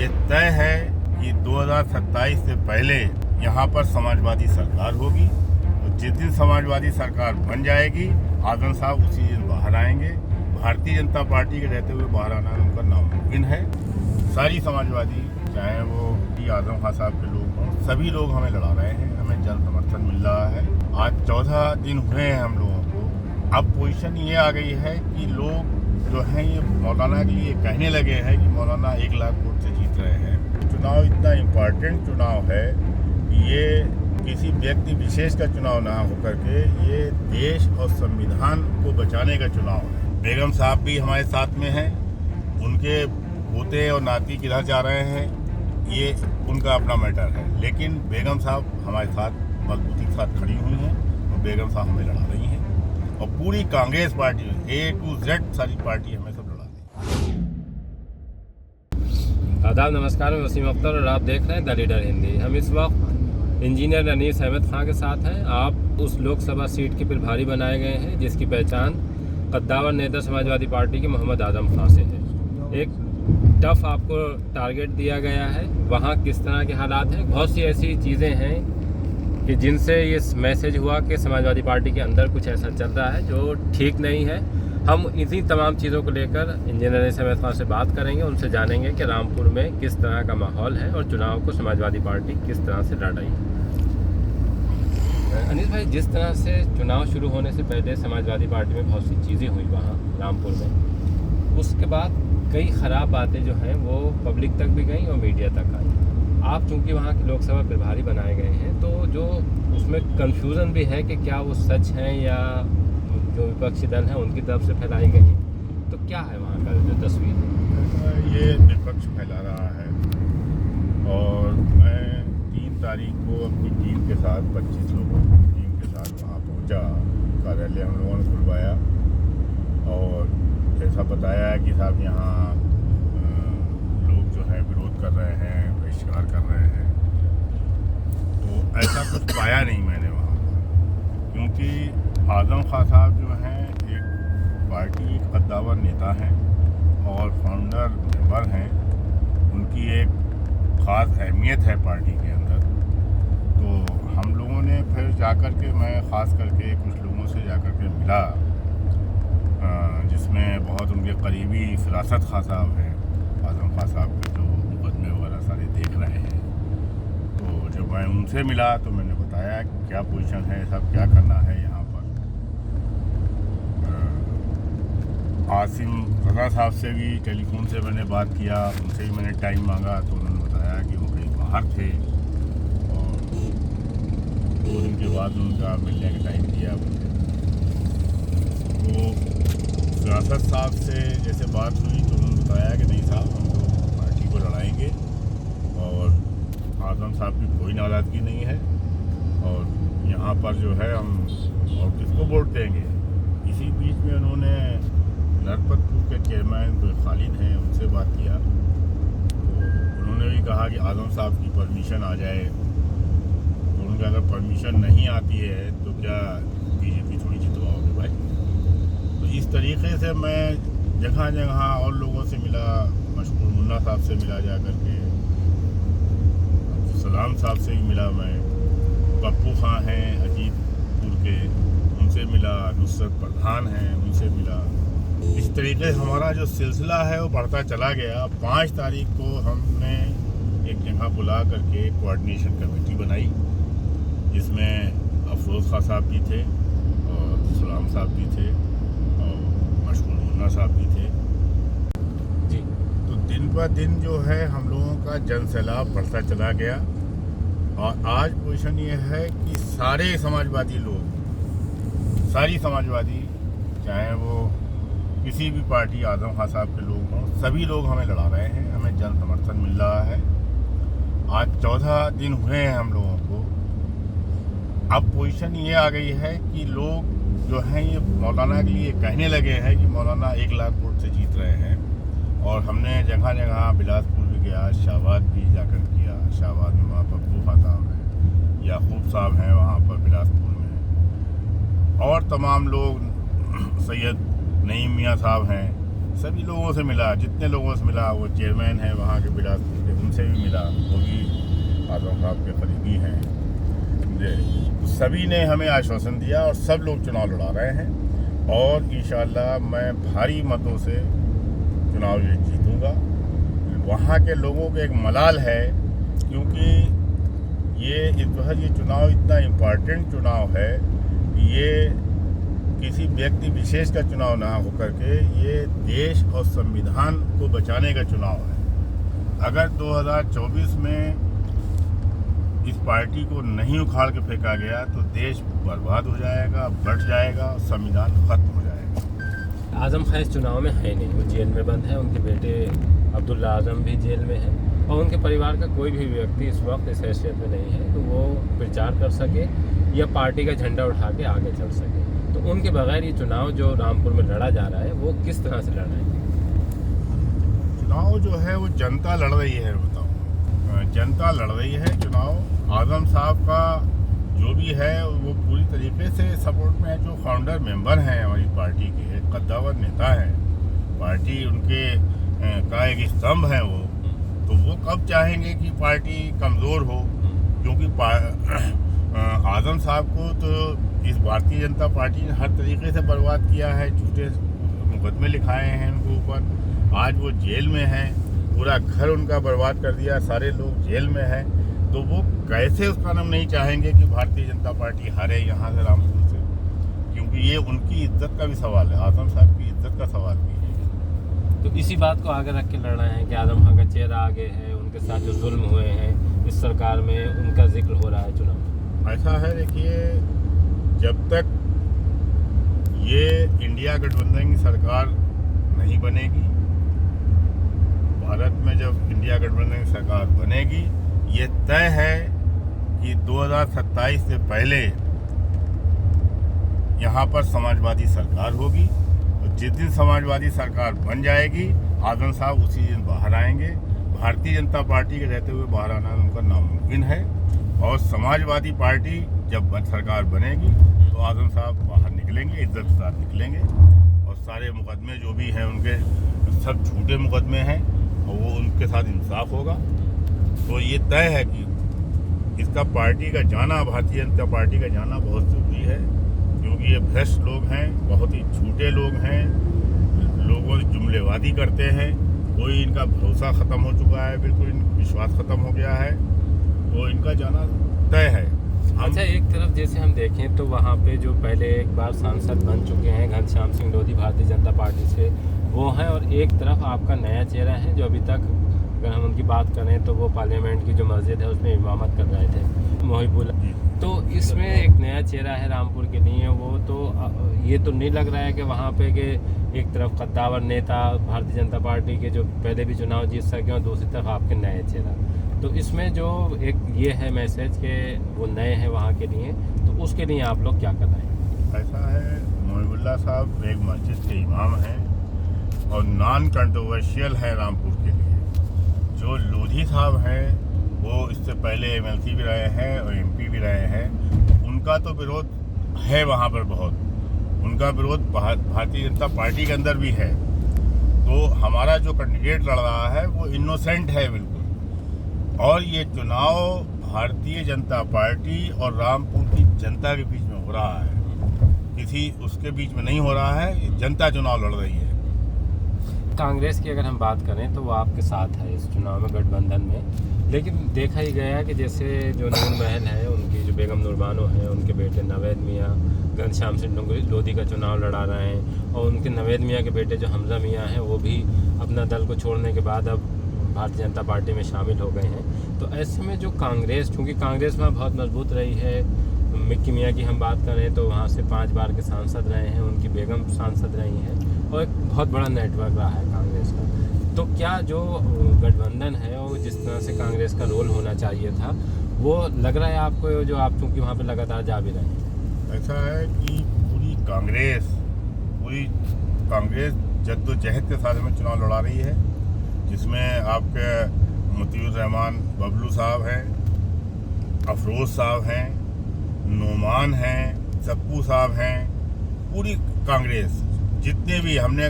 ये तय है कि 2027 से पहले यहाँ पर समाजवादी सरकार होगी और जिस दिन समाजवादी सरकार बन जाएगी आजम साहब उसी दिन बाहर आएंगे। भारतीय जनता पार्टी के रहते हुए बाहर आना उनका नामुमकिन है। सारी समाजवादी चाहे वो आजम खान साहब के लोग हों, सभी लोग हमें लड़ा रहे हैं, हमें जन समर्थन मिल रहा है। आज 14 दिन हुए हैं हम लोगों को। अब पोजीशन ये आ गई है कि लोग जो हैं ये मौलाना के लिए कहने लगे हैं कि मौलाना 1 लाख वोट से जीत रहे हैं। चुनाव इतना इम्पॉर्टेंट चुनाव है कि ये किसी व्यक्ति विशेष का चुनाव ना होकर के ये देश और संविधान को बचाने का चुनाव है। बेगम साहब भी हमारे साथ में हैं, उनके पोते और नाती किधर जा रहे हैं ये उनका अपना मैटर है, लेकिन बेगम साहब हमारे साथ मजबूती के साथ खड़ी हुई हैं और बेगम साहब हमें लड़ा रही हैं और पूरी Congress party A to Z सारी पार्टी हमें सब लड़ा रही है। आदाब, नमस्कार, मैं वसीम अख्तर और आप देख रहे हैं द लीडर हिंदी। हम इस वक्त इंजीनियर अनीस अहमद खां के साथ हैं। आप उस लोकसभा सीट के प्रभारी बनाए गए हैं जिसकी पहचान कद्दावर नेता समाजवादी पार्टी के मोहम्मद आजम खां से है। एक टफ आपको टारगेट दिया गया है, वहाँ किस तरह के हालात हैं, बहुत सी ऐसी चीज़ें हैं कि जिनसे ये मैसेज हुआ कि समाजवादी पार्टी के अंदर कुछ ऐसा चल रहा है जो ठीक नहीं है। हम इसी तमाम चीज़ों को लेकर इंजीनियर अनीस अहमद खां से बात करेंगे, उनसे जानेंगे कि रामपुर में किस तरह का माहौल है और चुनाव को समाजवादी पार्टी किस तरह से लड़ रही है। अनीस भाई, जिस तरह से चुनाव शुरू होने से पहले समाजवादी पार्टी में बहुत सी चीज़ें हुई वहाँ रामपुर में, उसके बाद कई ख़राब बातें जो हैं वो पब्लिक तक भी गई और मीडिया तक आई। आप चूँकि वहाँ के लोकसभा प्रभारी बनाए गए हैं तो जो उसमें कन्फ्यूज़न भी है कि क्या वो सच हैं या जो विपक्षी दल हैं उनकी तरफ से फैलाई गई हैं, तो क्या है वहाँ का जो तस्वीर है? ये विपक्ष फैला रहा है और मैं 3 तारीख को अपनी टीम के साथ 25 लोगों की टीम के साथ वहाँ पहुँचा। कार्यालय हम लोगों ने खुलवाया और जैसा बताया है कि साहब यहाँ लोग जो है विरोध कर रहे हैं, बहिष्कार कर रहे हैं, तो ऐसा कुछ पाया नहीं मैंने वहाँ पर, क्योंकि आजम खान साहब जो हैं एक पार्टी कद्दावर नेता हैं और फाउंडर मेंबर हैं, उनकी एक ख़ास अहमियत है पार्टी के अंदर। तो हम लोगों ने फिर जाकर के मैं ख़ास करके कुछ लोगों से जाकर के मिला जिसमें बहुत उनके करीबी फिरासत खां साहब हैं, आजम खां साहब के जो मुकदमे वगैरह सारे देख रहे हैं। तो जब मैं उनसे मिला तो मैंने बताया कि क्या पोजीशन है, सब क्या करना है यहाँ पर। आसिम रजा साहब से भी टेलीफोन से मैंने बात किया, उनसे भी मैंने टाइम मांगा तो उन्होंने बताया कि वो कहीं बाहर थे और 2 दिन के बाद उनका मिलने का टाइम दिया मुझे। तो फिरासत साहब से जैसे बात हुई तो उन्होंने बताया कि नहीं साहब, हम तो पार्टी को लड़ाएंगे और आजम साहब की कोई नाराज़गी नहीं है और यहाँ पर जो है हम और किसको वोट देंगे। इसी बीच में उन्होंने नरपतपुर के चेयरमैन जो खालिद हैं उनसे बात किया तो उन्होंने भी कहा कि आजम साहब की परमिशन आ जाए। तो उनका अगर परमिशन नहीं आती है तो क्या बीजेपी थोड़ी जितवाओगे भाई। तो इस तरीके से मैं जगह जगह और लोगों से मिला, मशहूर मुन्ना साहब से मिला जा कर के, सलाम साहब से ही मिला मैं, पप्पू खां हैं अजीतपुर के, उनसे मिला, नुसरत प्रधान हैं उनसे मिला। इस तरीके से हमारा जो सिलसिला है वो बढ़ता चला गया। 5 तारीख को हमने एक जगह बुला करके कोऑर्डिनेशन कमेटी बनाई जिसमें अफरोज़ खां साहब भी थे और सलाम साहब भी थे और मशहूर मुन्ना साहब भी थे जी। तो दिन ब दिन जो है हम लोगों का जन सैलाब बढ़ता चला गया और आज पोजीशन ये है कि सारे समाजवादी लोग, सारी समाजवादी चाहे वो किसी भी पार्टी आजम खान साहब के लोग हों, सभी लोग हमें लड़ा रहे हैं, हमें जन समर्थन मिल रहा है। आज 14 दिन हुए हैं हम लोगों को। अब पोजीशन ये आ गई है कि लोग जो हैं ये मौलाना के लिए कहने लगे हैं कि मौलाना 1 लाख वोट से जीत रहे हैं और हमने जगह जगह बिलासपुर भी गया, शाहबाद भी जाकर किया। शाहबाद में वहाँ पर पप्पू खां साहब हैं, याकूब साहब हैं वहाँ पर बिलासपुर में, और तमाम लोग, सैयद नईम मियाँ साहब हैं, सभी लोगों से मिला, जितने लोगों से मिला। वो चेयरमैन हैं वहाँ के बिलासपुर के, से भी मिला, वो भी आजम साहब के करीबी हैं। तो सभी ने हमें आश्वासन दिया और सब लोग चुनाव लड़ा रहे हैं और इंशाअल्लाह मैं भारी मतों से चुनाव जीतूंगा। वहाँ के लोगों को एक मलाल है, क्योंकि ये इस बार ये चुनाव इतना इम्पोर्टेंट चुनाव है, ये किसी व्यक्ति विशेष का चुनाव ना होकर के ये देश और संविधान को बचाने का चुनाव है। अगर 2024 में इस पार्टी को नहीं उखाड़ के फेंका गया तो देश बर्बाद हो जाएगा, बढ़ जाएगा, संविधान खत्म हो जाएगा। आजम खां इस चुनाव में है नहीं, वो जेल में बंद है। उनके बेटे अब्दुल्ला आजम भी जेल में है और उनके परिवार का कोई भी व्यक्ति इस वक्त इस हैसियत में नहीं है तो वो प्रचार कर सके या पार्टी का झंडा उठा के आगे चल सके। तो उनके बगैर ये चुनाव जो रामपुर में लड़ा जा रहा है वो किस तरह से लड़ाएंगे? चुनाव जो है वो जनता लड़ रही है, बताओ, जनता लड़ रही है चुनाव। आजम साहब का जो भी है वो पूरी तरीके से सपोर्ट में है। जो फाउंडर मेंबर हैं हमारी पार्टी के, कद्दावर नेता हैं, पार्टी उनके का एक स्तंभ है वो, तो वो कब चाहेंगे कि पार्टी कमज़ोर हो? क्योंकि आजम साहब को तो इस भारतीय जनता पार्टी ने हर तरीके से बर्बाद किया है, झूठे मुकदमे लिखाए हैं उनके ऊपर। आज वो जेल में हैं, पूरा घर उनका बर्बाद कर दिया, सारे लोग जेल में हैं, तो वो कैसे उसका नाम नहीं चाहेंगे कि भारतीय जनता पार्टी हारे यहाँ से रामपुर से? क्योंकि ये उनकी इज्जत का भी सवाल है, आजम साहब की इज्जत का सवाल भी है। तो इसी बात को आगे रख के लड़ रहे हैं कि आजम खां का चेहरा आगे है, उनके साथ जो जुल्म हुए हैं इस सरकार में उनका जिक्र हो रहा है चुनाव में। ऐसा है, देखिए, जब तक ये इंडिया गठबंधन की सरकार नहीं बनेगी, भारत में जब इंडिया गठबंधन की सरकार बनेगी, ये तय है कि 2027 से पहले यहाँ पर समाजवादी सरकार होगी और जिस दिन समाजवादी सरकार बन जाएगी आजम साहब उसी दिन बाहर आएंगे। भारतीय जनता पार्टी के रहते हुए बाहर आना उनका नामुमकिन है और समाजवादी पार्टी जब सरकार बनेगी तो आजम साहब बाहर निकलेंगे, इज्जत के साथ निकलेंगे और सारे मुकदमे जो भी हैं उनके सब झूठे मुकदमे हैं और वो उनके साथ इंसाफ होगा। तो ये तय है कि इसका पार्टी का जाना, भारतीय जनता पार्टी का जाना बहुत ज़रूरी है, क्योंकि ये भ्रष्ट लोग हैं, बहुत ही झूठे लोग हैं, लोगों से जुमलेबाजी करते हैं, कोई इनका भरोसा ख़त्म हो चुका है, बिल्कुल विश्वास ख़त्म हो गया है, तो इनका जाना तय है। अच्छा, एक तरफ जैसे हम देखें तो वहाँ पे जो पहले एक बार सांसद बन चुके हैं घनश्याम सिंह लोधी भारतीय जनता पार्टी से, वो हैं, और एक तरफ आपका नया चेहरा है जो अभी तक अगर हम उनकी बात करें तो वो पार्लियामेंट की जो मस्जिद है उसमें इमामत कर रहे थे, मोहिबुल्ला। तो इसमें एक नया चेहरा है रामपुर के लिए, वो तो ये तो नहीं लग रहा है कि वहाँ पे कि एक तरफ कद्दावर नेता भारतीय जनता पार्टी के जो पहले भी चुनाव जीत सके और दूसरी तरफ आपके नए चेहरा, तो इसमें जो एक ये है मैसेज के वो नए हैं वहाँ के लिए, तो उसके लिए आप लोग क्या कर रहे हैं? ऐसा है, मोहिबुल्ला साहब एक मस्जिद के इमाम हैं और नॉन कंट्रोवर्शियल है रामपुर के लिए। जो लोधी साहब हैं वो इससे पहले MLC भी रहे हैं और MP भी रहे हैं, उनका तो विरोध है वहाँ पर बहुत, उनका विरोध भारतीय जनता पार्टी के अंदर भी है। तो हमारा जो कैंडिडेट लड़ रहा है वो इनोसेंट है बिल्कुल, और ये चुनाव भारतीय जनता पार्टी और रामपुर की जनता के बीच में हो रहा है, किसी उसके बीच में नहीं हो रहा है, ये जनता चुनाव लड़ रही है। कांग्रेस की अगर हम बात करें तो वो आपके साथ है इस चुनाव में गठबंधन में, लेकिन देखा ही गया कि जैसे जो नूर महल है उनकी जो बेगम नूरबानो है, उनके बेटे नवेद मियाँ घनश्याम सिंह लोधी का चुनाव लड़ा रहे हैं और उनके नवेद मियाँ के बेटे जो हमजा मियाँ हैं वो भी अपना दल को छोड़ने के बाद अब भारतीय जनता पार्टी में शामिल हो गए हैं। तो ऐसे में जो कांग्रेस, चूँकि कांग्रेस में बहुत मजबूत रही है, मिक्की मियाँ की हम बात करें तो वहाँ से 5 बार के सांसद रहे हैं, उनकी बेगम सांसद रही हैं और एक बहुत बड़ा नेटवर्क रहा है कांग्रेस का। तो क्या जो गठबंधन है वो जिस तरह से कांग्रेस का रोल होना चाहिए था वो लग रहा है आपको, जो आप चूँकि वहाँ पे लगातार जा भी रहे हैं? ऐसा है कि पूरी कांग्रेस जद्दोजहद के साथ में चुनाव लड़ा रही है, जिसमें आपके मुतीउर रहमान बबलू साहब हैं, अफरोज़ साहब हैं, नोमान हैं, सप्पू साहब हैं, पूरी कांग्रेस जितने भी, हमने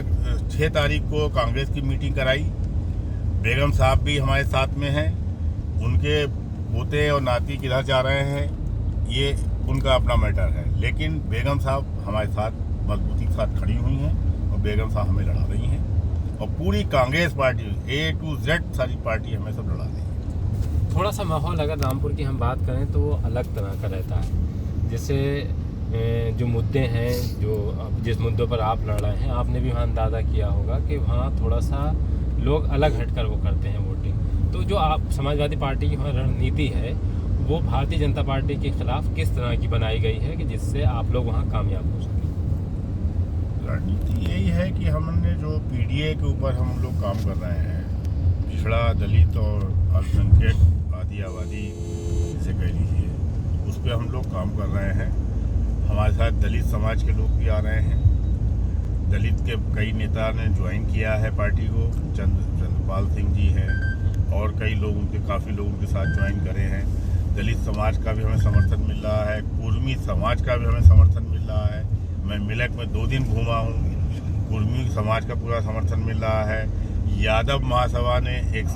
6 तारीख को कांग्रेस की मीटिंग कराई, बेगम साहब भी हमारे साथ में हैं उनके पोते और नाती किधर जा रहे हैं ये उनका अपना मैटर है, लेकिन बेगम साहब हमारे साथ मजबूती के साथ खड़ी हुई हैं और बेगम साहब हमें लड़ा रही हैं और पूरी Congress party A to Z सारी पार्टी हमें सब लड़ा रही है। थोड़ा सा माहौल अगर रामपुर की हम बात करें तो वो अलग तरह का रहता है। जैसे जो मुद्दे हैं, जो जिस मुद्दों पर आप लड़ रहे हैं, आपने भी वहाँ अंदाज़ा किया होगा कि वहाँ थोड़ा सा लोग अलग हटकर वो करते हैं वोटिंग। तो जो आप समाजवादी पार्टी की वहाँ रणनीति है वो भारतीय जनता पार्टी के खिलाफ किस तरह की बनाई गई है कि जिससे आप लोग वहाँ कामयाब हो सकें? रणनीति यही है कि हमने जो PDA के ऊपर हम लोग काम कर रहे हैं, पिछड़ा दलित और अल्पसंख्यक आदि आबादी जिसे कह लीजिए, उस पर हम लोग काम कर रहे हैं। हमारे साथ दलित समाज के लोग भी आ रहे हैं। दलित के कई नेता ने ज्वाइन किया है पार्टी को, चंद्रपाल सिंह जी हैं और कई लोग उनके काफ़ी लोग उनके साथ ज्वाइन करे हैं। दलित समाज का भी हमें समर्थन मिल रहा है, कुर्मी समाज का भी हमें समर्थन मिल रहा है। मैं मिलक में 2 दिन घूमा हूँ, कुर्मी समाज का पूरा समर्थन मिल रहा है। यादव महासभा ने एक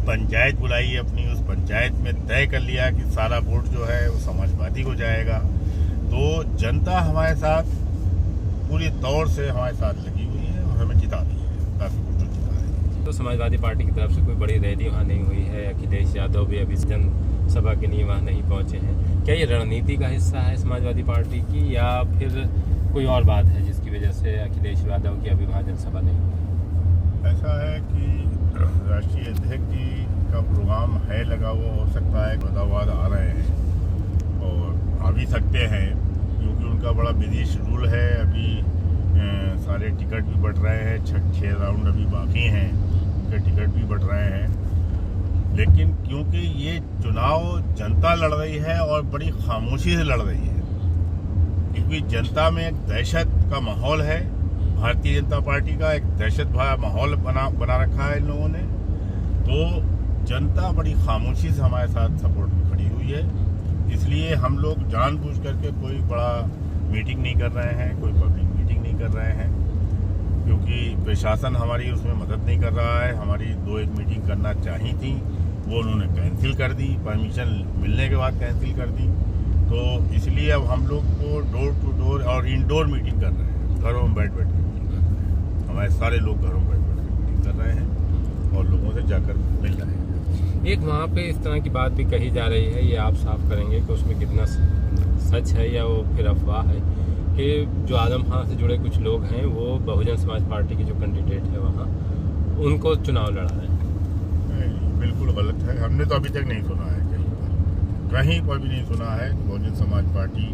पंचायत बुलाई है अपनी, उस पंचायत में तय कर लिया कि सारा वोट जो है वो समाजवादी को जाएगा। तो जनता हमारे साथ पूरी तौर से हमारे साथ लगी हुई है और हमें जिता दी है, काफ़ी कुछ जिता रही है। तो समाजवादी पार्टी की तरफ से कोई बड़ी रैली वहाँ नहीं हुई है। अखिलेश यादव भी अभी जनसभा के लिए वहाँ नहीं पहुँचे हैं। क्या ये रणनीति का हिस्सा है समाजवादी पार्टी की या फिर कोई और बात है जिसकी वजह से अखिलेश यादव की अभी वहाँ जनसभा नहीं हुई? ऐसा है कि राष्ट्रीय अध्यक्ष जी का प्रोग्राम है लगा हुआ, हो सकता है बदावाद आ रहे हैं और आ भी सकते हैं क्योंकि उनका बड़ा बिजी शेड्यूल है। अभी सारे टिकट भी बढ़ रहे हैं, 6 राउंड अभी बाकी हैं, उनके टिकट भी बढ़ रहे हैं। लेकिन क्योंकि ये चुनाव जनता लड़ रही है और बड़ी खामोशी से लड़ रही है, क्योंकि जनता में एक दहशत का माहौल है। भारतीय जनता पार्टी का एक दहशत भरा माहौल बना रखा है इन लोगों ने, तो जनता बड़ी खामोशी से हमारे साथ सपोर्ट में खड़ी हुई है। इसलिए हम लोग जानबूझ करके कोई बड़ा मीटिंग नहीं कर रहे हैं, कोई पब्लिक मीटिंग नहीं कर रहे हैं, क्योंकि प्रशासन हमारी उसमें मदद नहीं कर रहा है। हमारी 2-1 मीटिंग करना चाहिए थी, वो उन्होंने कैंसिल कर दी, परमिशन मिलने के बाद कैंसिल कर दी। तो इसलिए अब हम लोग को डोर टू डोर और इंडोर मीटिंग कर रहे हैं, घरों में बैठ बैठ के मीटिंग कर रहे हैं। हमारे सारे लोग घरों में बैठ बैठ के मीटिंग कर रहे हैं और लोगों से जाकर मिल रहे हैं। एक वहाँ पे इस तरह की बात भी कही जा रही है, ये आप साफ करेंगे कि उसमें कितना सच है या वो फिर अफवाह है, कि जो आजम खान से जुड़े कुछ लोग हैं वो बहुजन समाज पार्टी के जो कैंडिडेट है वहाँ उनको चुनाव लड़ा रहे हैं? बिल्कुल गलत है। हमने तो अभी तक नहीं सुना है, कहीं पर भी नहीं सुना है। बहुजन समाज पार्टी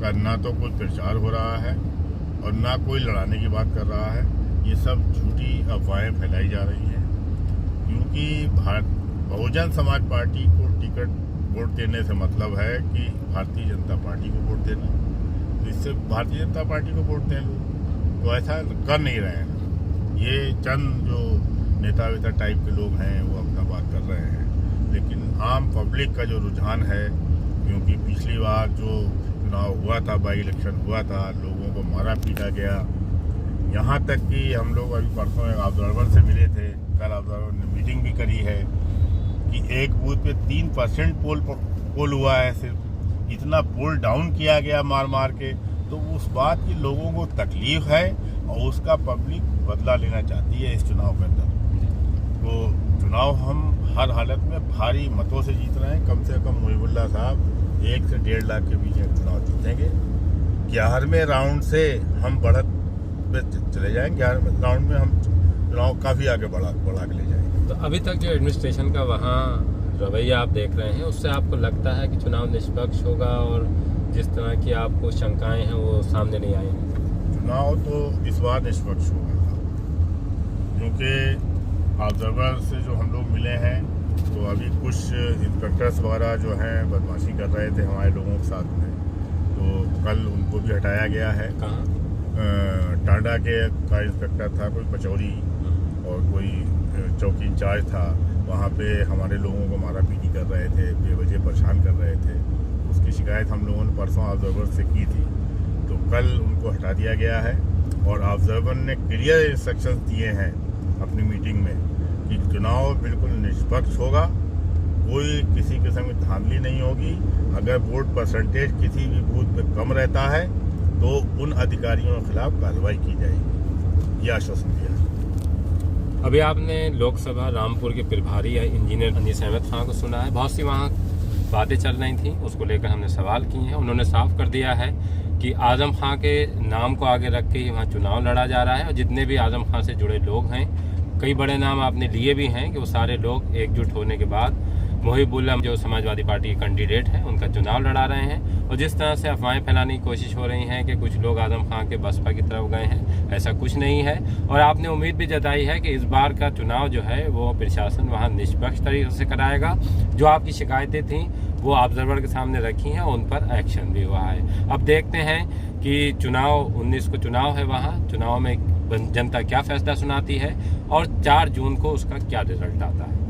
का ना तो कोई प्रचार हो रहा है और ना कोई लड़ाने की बात कर रहा है। ये सब झूठी अफवाहें फैलाई जा रही हैं, क्योंकि बहुजन समाज पार्टी को टिकट वोट देने से मतलब है कि भारतीय जनता पार्टी को वोट देना, तो इससे भारतीय जनता पार्टी को वोट दें लोग, तो ऐसा कर नहीं रहे हैं। ये चंद जो नेता वेता टाइप के लोग हैं वो अपना बात कर रहे हैं, लेकिन आम पब्लिक का जो रुझान है, क्योंकि पिछली बार जो चुनाव हुआ था, बाई इलेक्शन हुआ था, लोगों को मारा पीटा गया, यहाँ तक कि हम लोग अभी परसों ऑब्जर्वर से मिले थे, कल ऑब्जर्वर ने मीटिंग भी करी है कि एक बूथ पे 3% पोल हुआ है, सिर्फ इतना पोल डाउन किया गया मार मार के। तो उस बात की लोगों को तकलीफ है और उसका पब्लिक बदला लेना चाहती है इस चुनाव के अंदर। तो चुनाव हम हर हालत में भारी मतों से जीत रहे हैं। कम से कम मुहिबुल्लाह साहब 1 से 1.5 लाख के बीच में चुनाव जीतेंगे। 11वें राउंड से हम बढ़त पे चले जाएंगे। 11वें राउंड में हम चुनाव काफ़ी आगे बढ़ा के ले जाएंगे। तो अभी तक जो एडमिनिस्ट्रेशन का वहाँ रवैया आप देख रहे हैं, उससे आपको लगता है कि चुनाव निष्पक्ष होगा और जिस तरह की आपको शंकाएं हैं वो सामने नहीं आएंगी? चुनाव तो इस बार निष्पक्ष होगा, क्योंकि ऑब्जर्वर से जो हम लोग मिले हैं तो अभी कुछ इंस्पेक्टर्स वगैरह जो हैं बदमाशी कर रहे थे हमारे लोगों के साथ में, तो कल उनको भी हटाया गया है। कहाँ? टांडा के का इंस्पेक्टर था, कोई पचौरी और कोई चौकी इंचार्ज था, वहाँ पे हमारे लोगों को मारा पीटी कर रहे थे, बेवजह परेशान कर रहे थे। उसकी शिकायत हम लोगों ने परसों ऑब्जर्वर से की थी, तो कल उनको हटा दिया गया है और ऑब्जर्वर ने क्लियर इंस्ट्रक्शंस दिए हैं अपनी मीटिंग में कि चुनाव बिल्कुल निष्पक्ष होगा, कोई किसी किस्म की धांधली नहीं होगी। अगर वोट परसेंटेज किसी भी बूथ पे कम रहता है तो उन अधिकारियों के खिलाफ कार्रवाई की जाएगी, यह आश्वासन दिया। अभी आपने लोकसभा रामपुर के प्रभारी इंजीनियर अनीस अहमद खां को सुना है। बहुत सी वहाँ बातें चल रही थी, उसको लेकर हमने सवाल किए हैं। उन्होंने साफ कर दिया है कि आजम खां के नाम को आगे रख के ही वहाँ चुनाव लड़ा जा रहा है और जितने भी आजम खां से जुड़े लोग हैं, कई बड़े नाम आपने लिए भी हैं कि वो सारे लोग एकजुट होने के बाद मुहिबुल्ला जो समाजवादी पार्टी के कैंडिडेट हैं उनका चुनाव लड़ा रहे हैं। और जिस तरह से अफवाहें फैलाने की कोशिश हो रही हैं कि कुछ लोग आजम खां के बसपा की तरफ गए हैं, ऐसा कुछ नहीं है। और आपने उम्मीद भी जताई है कि इस बार का चुनाव जो है वो प्रशासन वहाँ निष्पक्ष तरीके से कराएगा। जो आपकी शिकायतें थीं वो ऑब्जर्वर के सामने रखी हैं, उन पर एक्शन भी हुआ है। अब देखते हैं कि चुनाव 19 को चुनाव है, वहाँ चुनाव में जनता क्या फैसला सुनाती है और 4 जून को उसका क्या रिजल्ट आता है।